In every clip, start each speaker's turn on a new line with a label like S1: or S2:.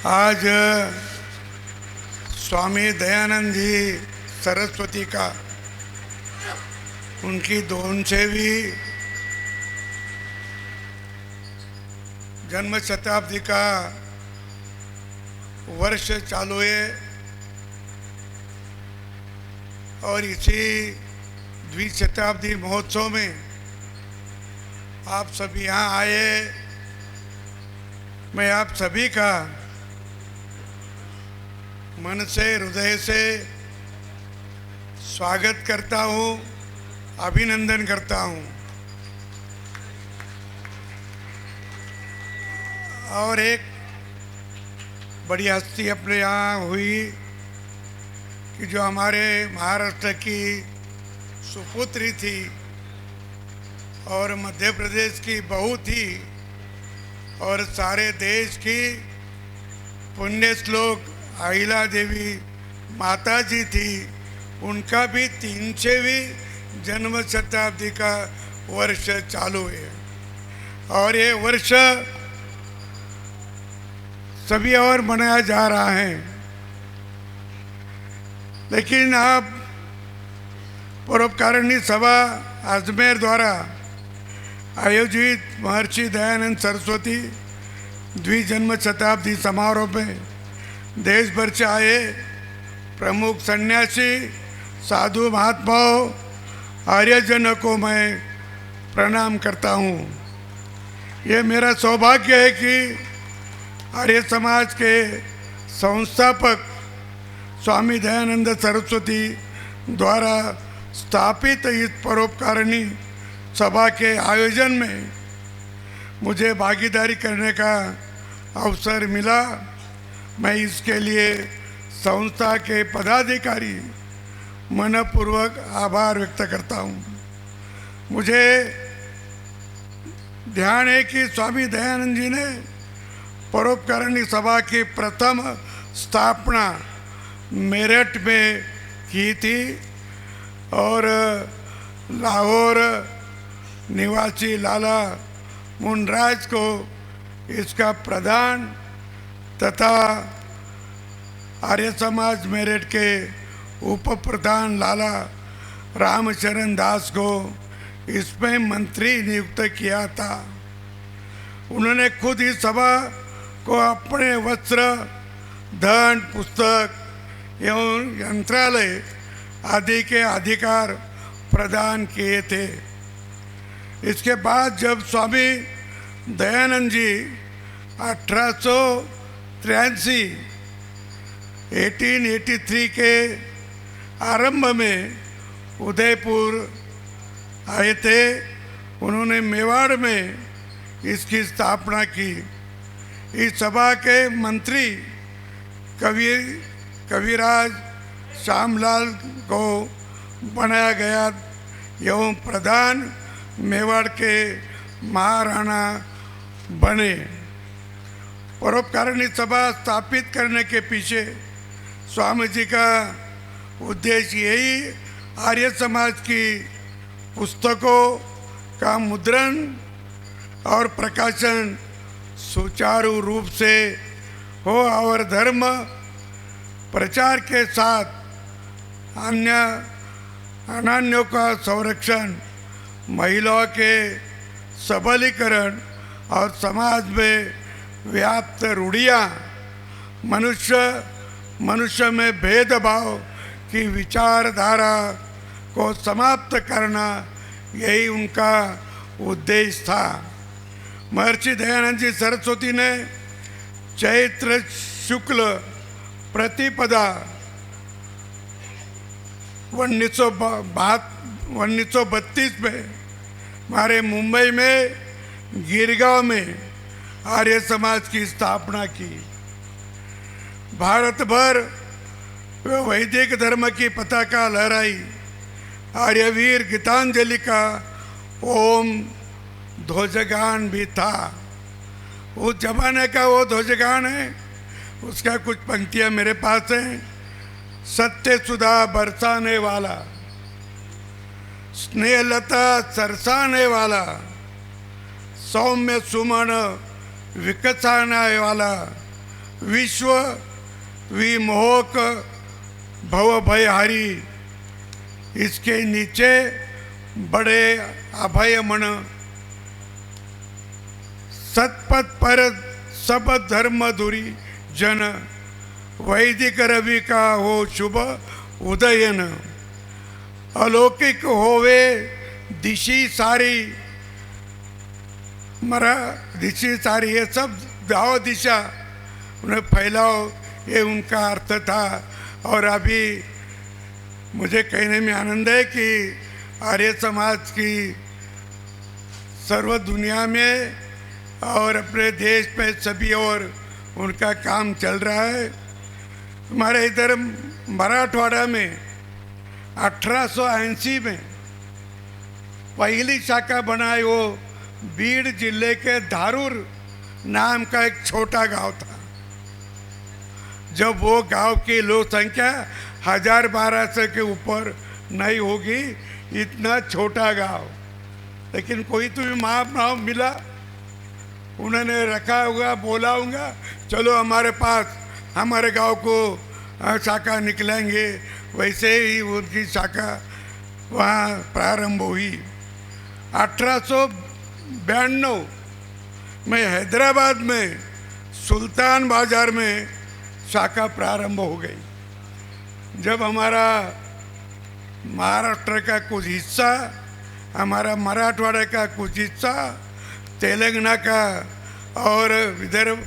S1: आज स्वामी दयानंद जी सरस्वती का उनकी 200वीं जन्म शताब्दी का वर्ष चालू है और इसी द्विशताब्दी महोत्सव में आप सभी यहाँ आए। मैं आप सभी का मन से हृदय से स्वागत करता हूँ, अभिनंदन करता हूँ। और एक बड़ी हस्ती अपने यहाँ हुई कि जो हमारे महाराष्ट्र की सुपुत्री थी और मध्य प्रदेश की बहू थी और सारे देश की पुण्य श्लोक अहिला देवी माता जी थी। उनका भी 300वीं जन्म शताब्दी का वर्ष चालू है और ये वर्ष सभी और मनाया जा रहा है। लेकिन आप परोपकारिणी सभा अजमेर द्वारा आयोजित महर्षि दयानंद सरस्वती द्विजन्म शताब्दी समारोह में देश भर से आए प्रमुख सन्यासी साधु महात्माओं आर्यजनों को मैं प्रणाम करता हूँ। ये मेरा सौभाग्य है कि आर्य समाज के संस्थापक स्वामी दयानंद सरस्वती द्वारा स्थापित इस परोपकारिणी सभा के आयोजन में मुझे भागीदारी करने का अवसर मिला। मैं इसके लिए संस्था के पदाधिकारी मनपूर्वक आभार व्यक्त करता हूँ। मुझे ध्यान है कि स्वामी दयानंद जी ने परोपकारिणी सभा की प्रथम स्थापना मेरठ में की थी और लाहौर निवासी लाला मुनराज को इसका प्रधान तथा आर्य समाज मेरठ के उप प्रधान लाला रामचरण दास को इसमें मंत्री नियुक्त किया था। उन्होंने खुद इस सभा को अपने वस्त्र, धन, पुस्तक एवं यंत्रालय आदि के अधिकार प्रदान किए थे। इसके बाद जब स्वामी दयानंद जी 1883 के आरंभ में उदयपुर आए थे, उन्होंने मेवाड़ में इसकी स्थापना की। इस सभा के मंत्री कविराज श्यामलाल को बनाया गया एवं प्रधान मेवाड़ के महाराणा बने। परोपकारिणी सभा स्थापित करने के पीछे स्वामी जी का उद्देश्य यही आर्य समाज की पुस्तकों का मुद्रण और प्रकाशन सुचारू रूप से हो और धर्म प्रचार के साथ अन्यों का संरक्षण, महिलाओं के सबलीकरण और समाज में व्याप्त रूढ़ियाँ मनुष्य में भेदभाव की विचारधारा को समाप्त करना, यही उनका उद्देश्य था। महर्षि दयानंद जी सरस्वती ने चैत्र शुक्ल प्रतिपदा 1932 में हमारे मुंबई में गिरगांव में आर्य समाज की स्थापना की। भारत भर वैदिक धर्म की पताका लहराई। आर्यवीर गीतांजलि का ओम ध्वजगान भी था। उस जमाने का वो ध्वजगान है, उसका कुछ पंक्तियां मेरे पास हैं। सत्य सुधा बरसाने वाला, स्नेहलता सरसाने वाला, सौम्य सुमन विकसाने वाला, विश्व विमोहक भव भयहारी, इसके नीचे बड़े अभय मन, सतपथ पर सब धर्म धुरी जन, वैदिक रवि का हो शुभ उदयन, अलौकिक होवे दिशी सारी, मरा दिशी सारी, ये सब दाव दिशा उन्हें फैलाओ, ये उनका अर्थ था। और अभी मुझे कहने में आनंद है कि आर्य समाज की सर्व दुनिया में और अपने देश में सभी और उनका काम चल रहा है। हमारे इधर मराठवाड़ा में 1880 में पहली शाखा बनाई, वो बीड़ जिले के धारूर नाम का एक छोटा गांव था। जब वो गांव की लोक संख्या 1000-1200 के ऊपर नहीं होगी, इतना छोटा गांव, लेकिन कोई तो भी महानुभाव मिला, उन्होंने रखा होगा, बोला होगा चलो हमारे पास, हमारे गांव को शाखा निकलेंगे। वैसे ही उनकी शाखा वहाँ प्रारंभ हुई। 1892 में हैदराबाद में सुल्तान बाजार में शाखा प्रारंभ हो गई। जब हमारा महाराष्ट्र का कुछ हिस्सा, हमारा मराठवाड़ा का कुछ हिस्सा, तेलंगाना का और विदर्भ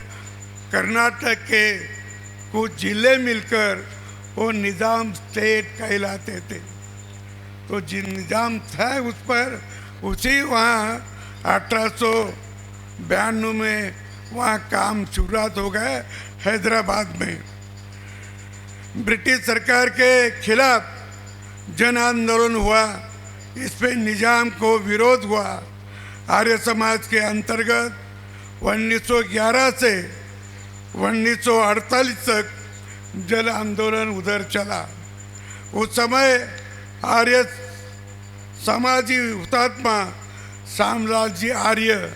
S1: कर्नाटक के कुछ जिले मिलकर वो निज़ाम स्टेट कहलाते थे। तो जिन निज़ाम था उस पर उसी वहाँ 1892 में वहाँ काम शुरुआत हो गया हैदराबाद में। ब्रिटिश सरकार के खिलाफ जन आंदोलन हुआ, इस पे निज़ाम को विरोध हुआ। आर्य समाज के अंतर्गत 1911 से 1948 तक जन आंदोलन उधर चला। उस समय आर्य समाजी हुतात्मा श्यामलाल जी आर्य,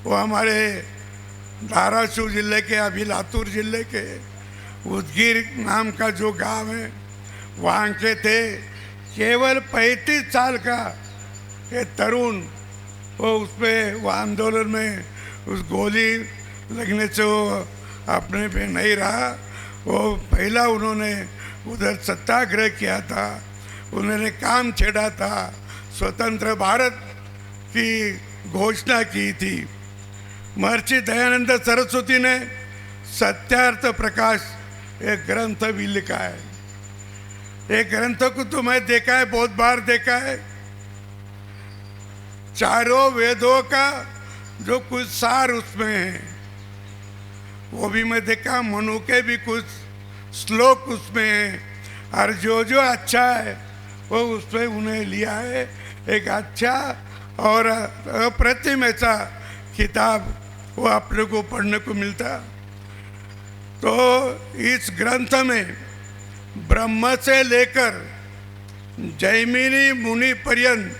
S1: वो हमारे धाराशिव जिले के, अभी लातूर जिले के उदगीर नाम का जो गांव है वहाँ के थे। केवल 35 साल का ये तरुण, वो उसमें वो आंदोलन में उस गोली लगने से वो अपने पे नहीं रहा। वो पहला उन्होंने उधर सत्याग्रह किया था, उन्होंने काम छेड़ा था, स्वतंत्र भारत की घोषणा की थी। महर्षि दयानंद सरस्वती ने सत्यार्थ प्रकाश एक ग्रंथ भी लिखा है। एक ग्रंथ को तो मैं देखा है, बहुत बार देखा है। चारों वेदों का जो कुछ सार उसमें है वो भी मैं देखा, मनु के भी कुछ श्लोक उसमें है, और जो जो अच्छा है वो उसमें उन्हें लिया है। एक अच्छा और अप्रतिम ऐसा किताब वो आप लोगों को पढ़ने को मिलता। तो इस ग्रंथ में ब्रह्म से लेकर जैमिनी मुनि पर्यंत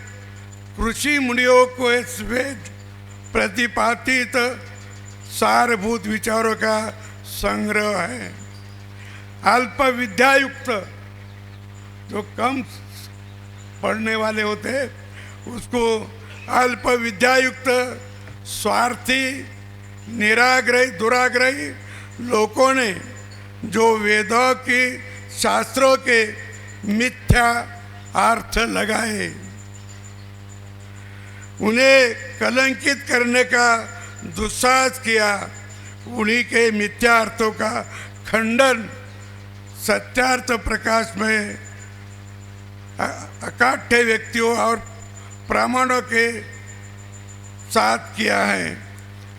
S1: ऋषि मुनियों को इस वेद प्रतिपादित सारभूत विचारों का संग्रह है। अल्प विद्यायुक्त, जो कम पढ़ने वाले होते उसको अल्प विद्यायुक्त, स्वार्थी, निराग्रही, दुराग्रही लोगों ने जो वेदों की शास्त्रों के मिथ्या अर्थ लगाए, उन्हें कलंकित करने का दुस्साहस किया, उन्हीं के मिथ्या अर्थों का खंडन सत्यार्थ प्रकाश में अकाट्य व्यक्तियों और ब्राह्मणों के साथ किया है।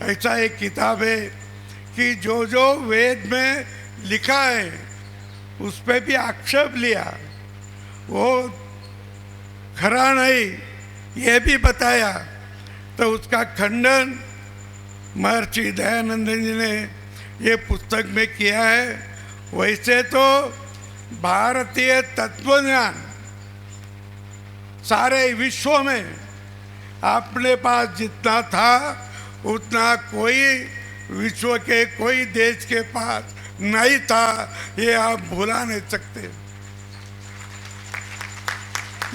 S1: ऐसा एक किताब है कि जो जो वेद में लिखा है उस पर भी आक्षेप लिया, वो खरा नहीं ये भी बताया, तो उसका खंडन महर्षि दयानंद जी ने ये पुस्तक में किया है। वैसे तो भारतीय तत्वज्ञान सारे विश्व में अपने पास जितना था उतना कोई विश्व के कोई देश के पास नहीं था, ये आप भुला नहीं सकते।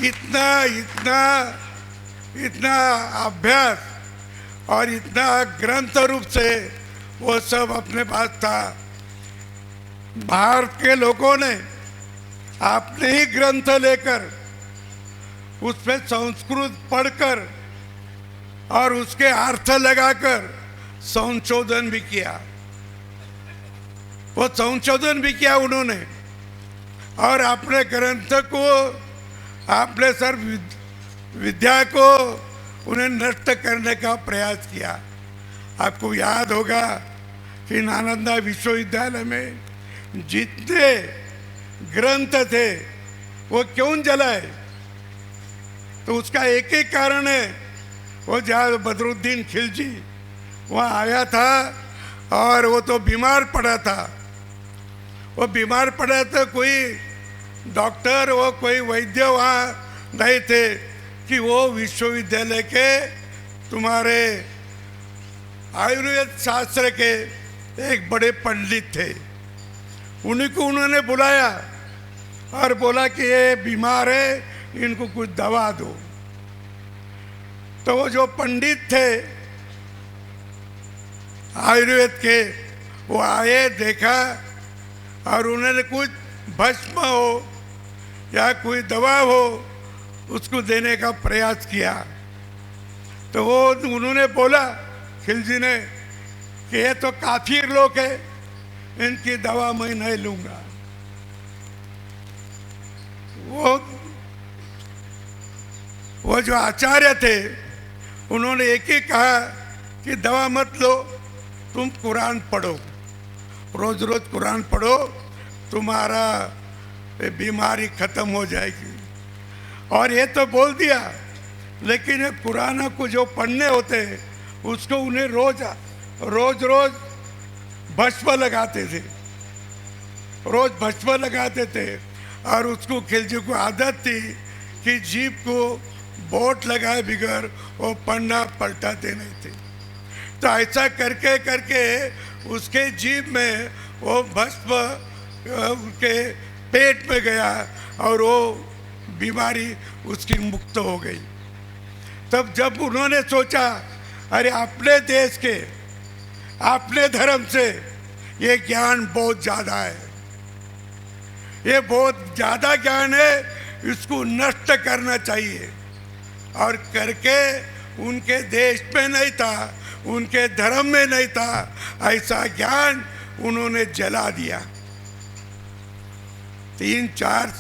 S1: इतना इतना इतना अभ्यास और इतना ग्रंथ रूप से वो सब अपने पास था। भारत के लोगों ने अपने ही ग्रंथ लेकर उसमें संस्कृत पढ़कर और उसके अर्थ लगाकर संशोधन भी किया। वो संशोधन भी किया उन्होंने, और अपने ग्रंथ को, अपने सर विद्या को उन्हें नष्ट करने का प्रयास किया। आपको याद होगा कि नालंदा विश्वविद्यालय में जितने ग्रंथ थे वो क्यों जलाए? तो उसका एक ही कारण है, वो जहाँ बदरुद्दीन खिलजी वहाँ आया था और वो तो बीमार पड़ा था। वो बीमार पड़ा तो कोई डॉक्टर, वो कोई वैद्य वहाँ नहीं थे कि वो विश्वविद्यालय के तुम्हारे आयुर्वेद शास्त्र के एक बड़े पंडित थे। उन्हीं को उन्होंने बुलाया और बोला कि ये बीमार है, इनको कुछ दवा दो। तो वो जो पंडित थे आयुर्वेद के, वो आए, देखा और उन्होंने कुछ भस्म हो या कोई दवा हो उसको देने का प्रयास किया। तो वो उन्होंने बोला, खिलजी ने, कि ये तो काफिर लोग है, इनकी दवा मैं नहीं लूंगा। वो जो आचार्य थे उन्होंने एक ही कहा कि दवा मत लो, तुम कुरान पढ़ो, रोज रोज कुरान पढ़ो, तुम्हारा बीमारी खत्म हो जाएगी। और ये तो बोल दिया, लेकिन ये कुरान को जो पढ़ने होते हैं उसको उन्हें रोज रोज भस्म लगाते थे, रोज भस्म लगाते थे। और उसको खिलजी को आदत थी कि जीभ को बोट लगाए बिगर वो पढ़ना पलटाते नहीं थे। तो ऐसा करके करके उसके जीभ में वो भस्म उसके पेट में गया और वो बीमारी उसकी मुक्त हो गई। तब जब उन्होंने सोचा, अरे अपने देश के, अपने धर्म से ये ज्ञान बहुत ज़्यादा है, ये बहुत ज़्यादा ज्ञान है, इसको नष्ट करना चाहिए। और करके उनके देश में नहीं था, उनके धर्म में नहीं था, ऐसा ज्ञान उन्होंने जला दिया। 3-4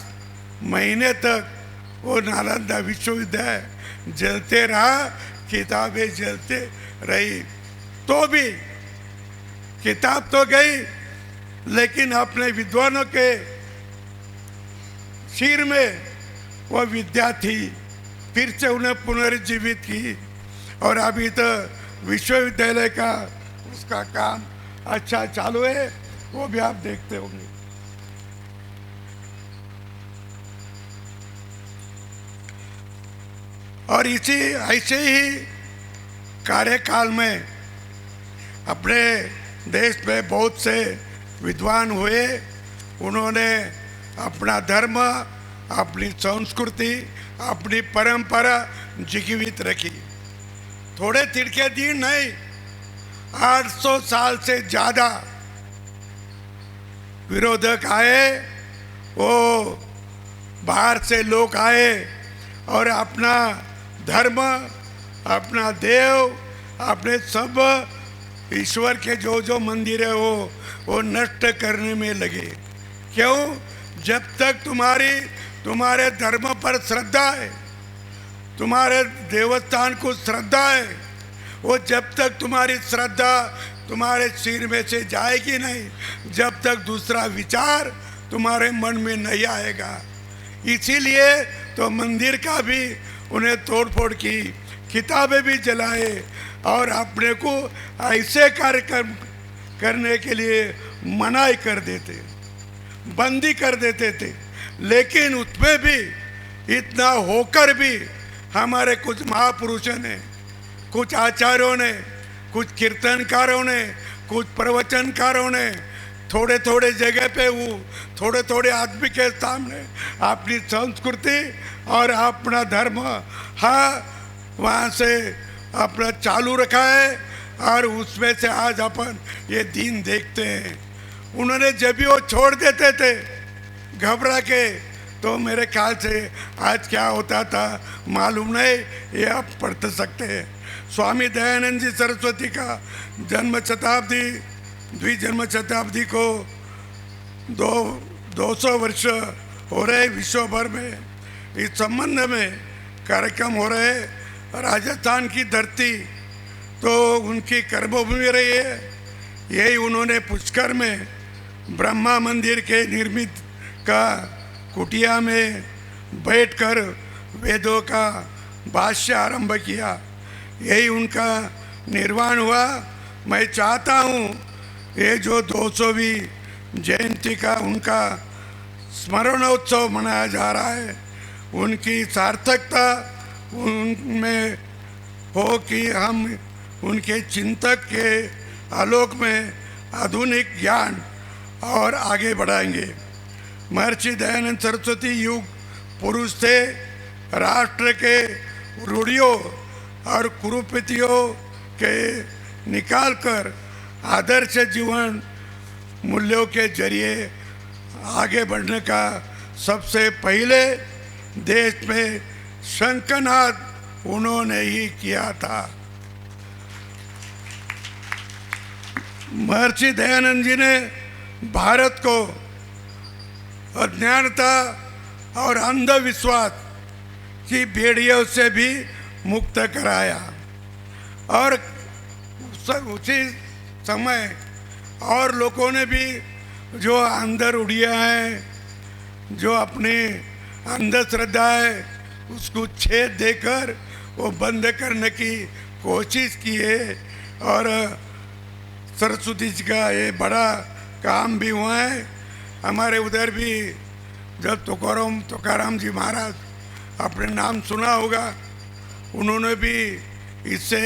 S1: महीने तक वो नालंदा विश्वविद्यालय जलते रहा, किताबें जलते रही। तो भी किताब तो गई, लेकिन अपने विद्वानों के सिर में वो विद्या थी, फिर से उन्हें पुनर्जीवित की। और अभी तो विश्वविद्यालय का उसका काम अच्छा चालू है, वो भी आप देखते होंगे। और इसी ऐसे ही कार्यकाल में अपने देश में बहुत से विद्वान हुए। उन्होंने अपना धर्म, अपनी संस्कृति, अपनी परंपरा जीवित रखी। थोड़े तिड़के दिन नहीं, 800 साल से ज़्यादा विरोधक आए, वो बाहर से लोग आए और अपना धर्म, अपना देव, अपने सब ईश्वर के जो जो मंदिर है वो नष्ट करने में लगे। क्यों? जब तक तुम्हारे धर्म पर श्रद्धा है, तुम्हारे देवस्थान को श्रद्धा है, वो जब तक तुम्हारी श्रद्धा तुम्हारे सिर में से जाएगी नहीं, जब तक दूसरा विचार तुम्हारे मन में नहीं आएगा। इसीलिए तो मंदिर का भी उन्हें तोड़फोड़ की, किताबें भी जलाए और अपने को ऐसे कार्यक्रम करने के लिए मनाही कर देते, बंदी कर देते थे। लेकिन उसमें भी इतना होकर भी हमारे कुछ महापुरुषों ने, कुछ आचार्यों ने, कुछ कीर्तनकारों ने, कुछ प्रवचनकारों ने थोड़े थोड़े जगह पे वो थोड़े थोड़े आदमी के सामने अपनी संस्कृति और अपना धर्म हाँ वहाँ से अपना चालू रखा है और उसमें से आज अपन ये दिन देखते हैं। उन्होंने जब भी वो छोड़ देते थे घबरा के, तो मेरे ख्याल से आज क्या होता था मालूम नहीं, ये आप पढ़ सकते हैं। स्वामी दयानंद जी सरस्वती का जन्म शताब्दी द्विजन्म शताब्दी को 200 वर्ष हो रहे विश्व भर में। इस संबंध में कार्यक्रम हो रहे। राजस्थान की धरती तो उनकी कर्मभूमि रही है। यही उन्होंने पुष्कर में ब्रह्मा मंदिर के निर्मित का कुटिया में बैठकर वेदों का भाष्य आरंभ किया। यही उनका निर्वाण हुआ। मैं चाहता हूँ ये जो 200वीं जयंती का उनका स्मरणोत्सव मनाया जा रहा है, उनकी सार्थकता उनमें हो कि हम उनके चिंतक के आलोक में आधुनिक ज्ञान और आगे बढ़ाएंगे। महर्षि दयानंद सरस्वती युग पुरुष थे। राष्ट्र के रूढ़ियों और कुरूपतियों के निकाल कर आदर्श जीवन मूल्यों के जरिए आगे बढ़ने का सबसे पहले देश में शंखनाद उन्होंने ही किया था। महर्षि दयानंद जी ने भारत को अज्ञानता और अंधविश्वास की बेड़ियों से भी मुक्त कराया और उसी समय और लोगों ने भी जो अंदर उड़िया हैं, जो अपनी अंधश्रद्धा है उसको छेद देकर वो बंद करने की कोशिश की है। और सरस्वती जी का ये बड़ा काम भी हुआ है। हमारे उधर भी जब तुकाराम जी महाराज अपने नाम सुना होगा, उन्होंने भी इससे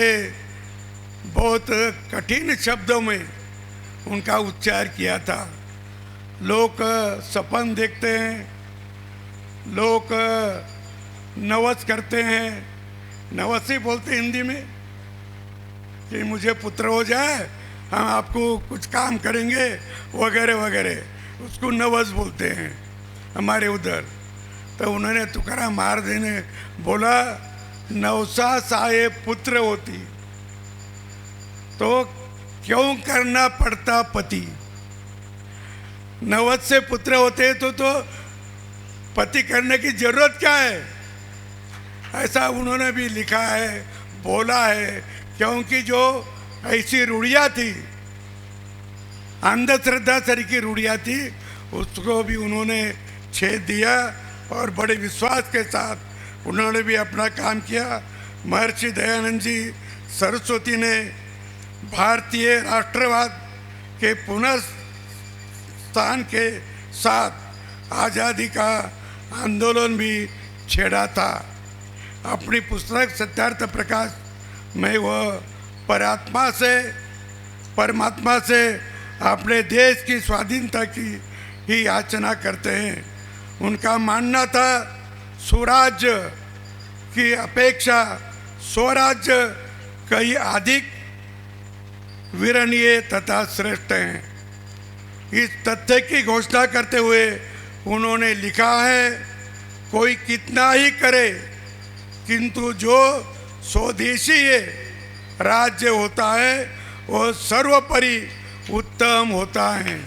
S1: बहुत कठिन शब्दों में उनका उच्चार किया था। लोग सपन देखते हैं, लोग नवस करते हैं, नवस ही बोलते हिंदी में कि मुझे पुत्र हो जाए, हम आपको कुछ काम करेंगे वगैरह वगैरह, उसको नवस बोलते हैं हमारे उधर। तो उन्होंने तुकाराम महाराज ने बोला नवसा साये पुत्र होती तो क्यों करना पड़ता पति। नवस से पुत्र होते तो पति करने की जरूरत क्या है, ऐसा उन्होंने भी लिखा है, बोला है। क्योंकि जो ऐसी रूढ़ियाँ थी, अंधश्रद्धा सरी की रूढ़ियाँ थी, उसको भी उन्होंने छेद दिया और बड़े विश्वास के साथ उन्होंने भी अपना काम किया। महर्षि दयानंद जी सरस्वती ने भारतीय राष्ट्रवाद के पुनर्स्थान के साथ आज़ादी का आंदोलन भी छेड़ा था। अपनी पुस्तक सत्यार्थ प्रकाश में वह परमात्मा से अपने देश की स्वाधीनता की ही याचना करते हैं। उनका मानना था स्वराज्य की अपेक्षा स्वराज्य कई अधिक विरणीय तथा श्रेष्ठ हैं। इस तथ्य की घोषणा करते हुए उन्होंने लिखा है, कोई कितना ही करे किंतु जो स्वदेशी राज्य होता है वो सर्वोपरि उत्तम होता है।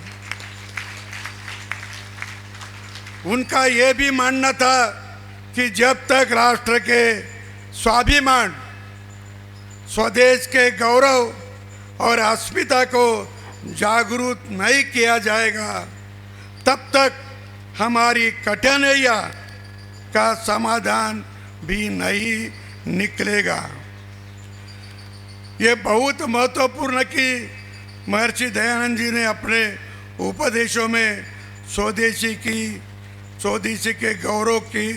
S1: उनका ये भी मानना था कि जब तक राष्ट्र के स्वाभिमान, स्वदेश के गौरव और अस्मिता को जागरूक नहीं किया जाएगा, तब तक हमारी कठिनाइयाँ का समाधान भी नहीं निकलेगा। ये बहुत महत्वपूर्ण कि महर्षि दयानंद जी ने अपने उपदेशों में स्वदेशी के गौरव की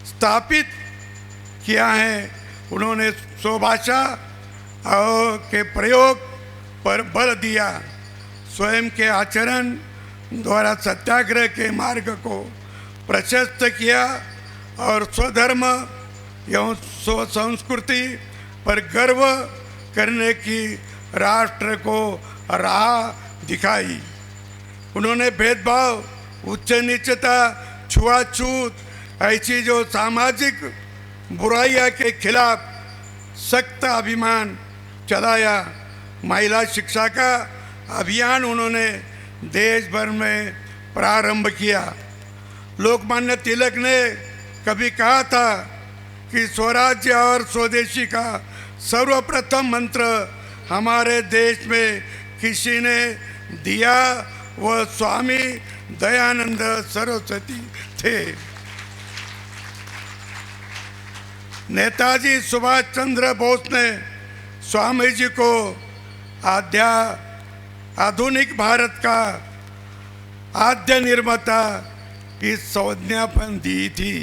S1: स्थापित किया है। उन्होंने स्वभाषा के प्रयोग पर बल दिया। स्वयं के आचरण द्वारा सत्याग्रह के मार्ग को प्रशस्त किया और स्वधर्म एवं स्व संस्कृति पर गर्व करने की राष्ट्र को राह दिखाई। उन्होंने भेदभाव, उच्च नीचता, छुआछूत ऐसी जो सामाजिक बुराइयां के खिलाफ सख्त अभियान चलाया। महिला शिक्षा का अभियान उन्होंने देश भर में प्रारंभ किया। लोकमान्य तिलक ने कभी कहा था कि स्वराज्य और स्वदेशी का सर्वप्रथम मंत्र हमारे देश में किसी ने दिया, वह स्वामी दयानंद सरस्वती थे। नेताजी सुभाष चंद्र बोस ने स्वामी जी को आधुनिक भारत का आद्य निर्माता की संज्ञापन दी थी।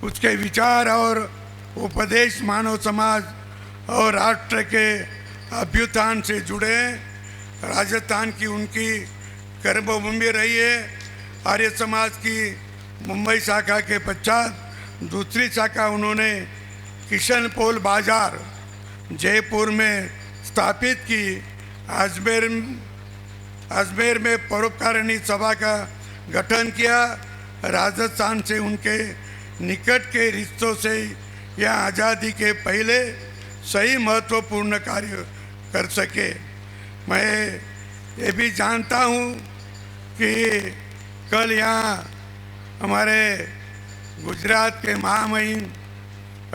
S1: उसके विचार और उपदेश मानव समाज और राष्ट्र के अभ्युत्थान से जुड़े। राजस्थान की उनकी कर्मभूमि रही है। आर्य समाज की मुंबई शाखा के पश्चात दूसरी शाखा उन्होंने किशनपोल बाजार जयपुर में स्थापित की। अजमेर में परोपकारिणी सभा का गठन किया। राजस्थान से उनके निकट के रिश्तों से यह आज़ादी के पहले सही महत्वपूर्ण कार्य कर सके। मैं ये भी जानता हूँ कि कल यहाँ हमारे गुजरात के महामहिम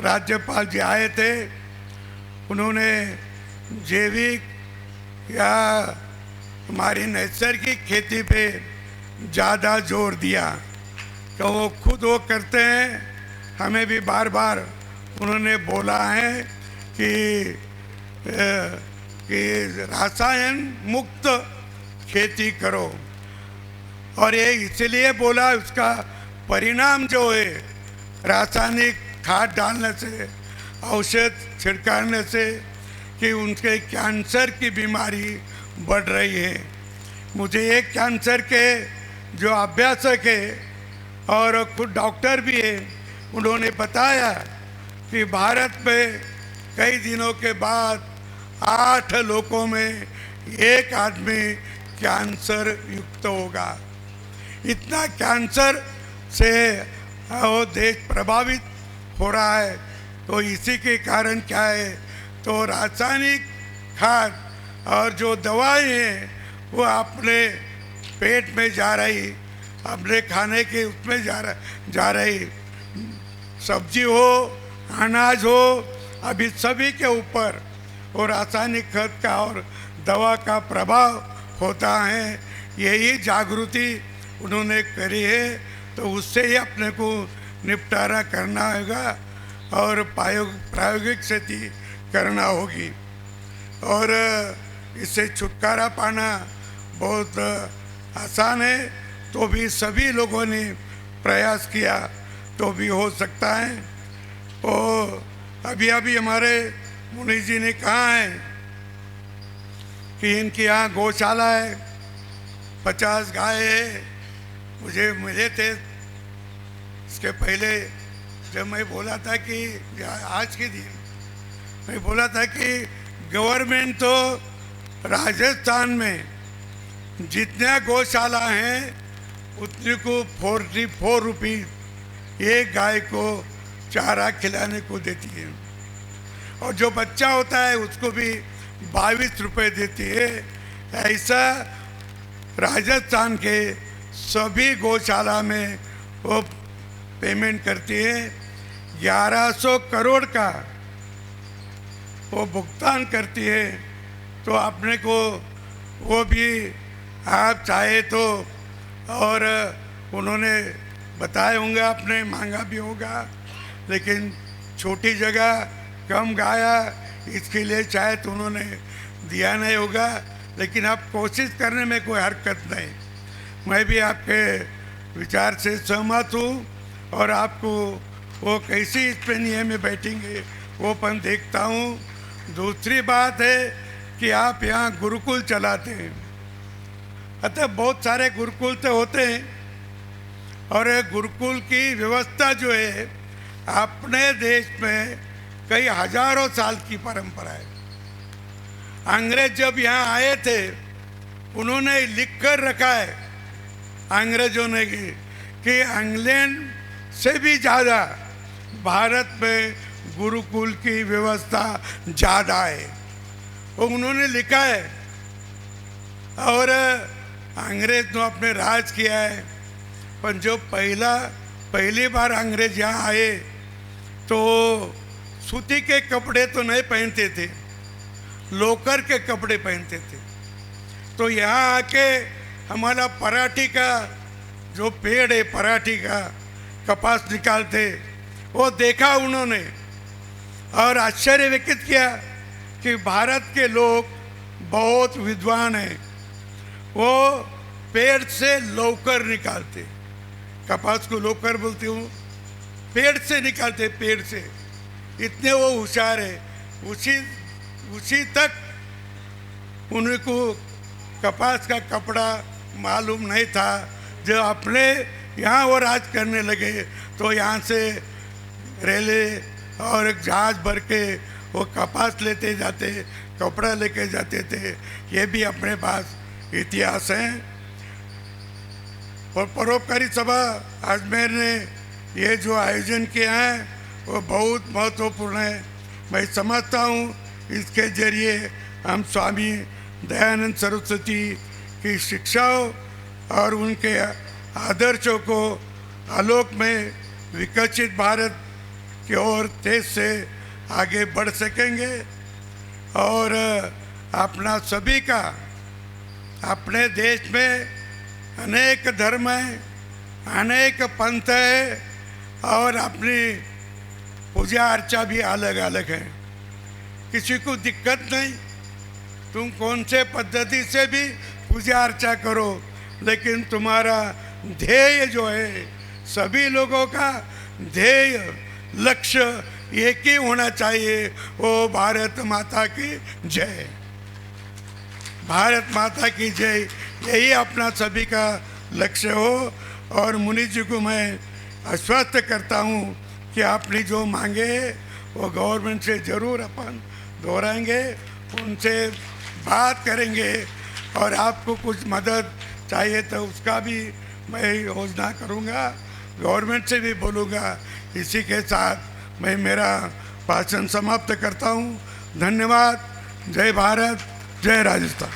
S1: राज्यपाल जी आए थे। उन्होंने जैविक या हमारी नैसर्गिक खेती पे ज़्यादा जोर दिया। तो वो खुद वो करते हैं, हमें भी बार बार उन्होंने बोला है कि रसायन मुक्त खेती करो। और ये इसलिए बोला, उसका परिणाम जो है रासायनिक खाद डालने से, औषध छिड़काने से, कि उनके कैंसर की बीमारी बढ़ रही है। मुझे एक कैंसर के जो अभ्यासक है और खुद डॉक्टर भी है, उन्होंने बताया कि भारत में कई दिनों के बाद 8 लोगों में एक आदमी कैंसर युक्त होगा। इतना कैंसर से वो देश प्रभावित हो रहा है। तो इसी के कारण क्या है, तो रासायनिक खाद और जो दवाएं हैं वो अपने पेट में जा रही, अपने खाने के उसमें जा रही। सब्जी हो, अनाज हो, अभी सभी के ऊपर वो रासायनिक खाद का और दवा का प्रभाव होता है। यही जागृति उन्होंने करी है। तो उससे ही अपने को निपटारा करना होगा और प्रायोगिक खेती करना होगी। और इससे छुटकारा पाना बहुत आसान है। तो भी सभी लोगों ने प्रयास किया तो भी हो सकता है। तो अभी हमारे मुनि जी ने कहा है कि इनके यहाँ गौशाला है, 50 गाय है। मुझे मिले थे इसके पहले, जब मैं बोला था कि आज के दिन मैं बोला था कि गवर्नमेंट तो राजस्थान में जितने गौशाला हैं उतने को 44 रुपीज़ एक गाय को चारा खिलाने को देती है। और जो बच्चा होता है उसको भी 22 रुपये देती है। ऐसा राजस्थान के सभी गौशाला में वो पेमेंट करती है। 1100 करोड़ का वो भुगतान करती है। तो अपने को वो भी आप चाहे तो, और उन्होंने बताए होंगे, आपने मांगा भी होगा, लेकिन छोटी जगह कम गाया, इसके लिए चाहे तो उन्होंने दिया नहीं होगा। लेकिन आप कोशिश करने में कोई हरकत नहीं। मैं भी आपके विचार से सहमत हूँ और आपको वो कैसी इस पे नियम में बैठेंगे वो अपन देखता हूँ। दूसरी बात है कि आप यहाँ गुरुकुल चलाते हैं। अतः बहुत सारे गुरुकुल तो होते हैं, और गुरुकुल की व्यवस्था जो है अपने देश में कई हजारों साल की परंपरा है। अंग्रेज जब यहाँ आए थे उन्होंने लिख कर रखा है अंग्रेजों ने कि इंग्लैंड से भी ज़्यादा भारत में गुरुकुल की व्यवस्था ज़्यादा है, वो उन्होंने लिखा है। और अंग्रेज ने अपने राज किया है, पर जो पहली बार अंग्रेज यहाँ आए तो सूती के कपड़े तो नहीं पहनते थे, लोकर के कपड़े पहनते थे। तो यहाँ आके हमारा पराठी का जो पेड़ है, पराठी का कपास निकालते, वो देखा उन्होंने और आश्चर्य व्यक्त किया कि भारत के लोग बहुत विद्वान हैं। वो पेड़ से लोकर निकालते, कपास को लोकर बोलती हूँ, पेड़ से निकालते, पेड़ से। इतने वो होशियार है। उसी तक उनको कपास का कपड़ा मालूम नहीं था। जब अपने यहाँ वो राज करने लगे तो यहाँ से रेले और एक जहाज भर के वो कपास लेते जाते, कपड़ा लेके जाते थे। ये भी अपने पास इतिहास है। और परोपकारी सभा अजमेर ने ये जो आयोजन किया है वो बहुत महत्वपूर्ण है। मैं समझता हूँ इसके जरिए हम स्वामी दयानंद सरस्वती की शिक्षाओं और उनके आदर्शों को आलोक में विकसित भारत की ओर तेज से आगे बढ़ सकेंगे। और अपना सभी का, अपने देश में अनेक धर्म हैं, अनेक पंथ है और अपनी पूजा अर्चा भी अलग अलग है। किसी को दिक्कत नहीं, तुम कौन से पद्धति से भी पूजा अर्चा करो, लेकिन तुम्हारा ध्येय जो है, सभी लोगों का ध्येय लक्ष्य एक ही होना चाहिए, वो भारत माता की जय, भारत माता की जय, यही अपना सभी का लक्ष्य हो। और मुनि जी को मैं आश्वस्त करता हूँ कि आपने जो मांगे वो गवर्नमेंट से ज़रूर अपन दोहराएंगे, उनसे बात करेंगे, और आपको कुछ मदद चाहिए तो उसका भी मैं योजना करूँगा, गवर्नमेंट से भी बोलूँगा। इसी के साथ मैं मेरा भाषण समाप्त करता हूँ। धन्यवाद। जय भारत, जय राजस्थान।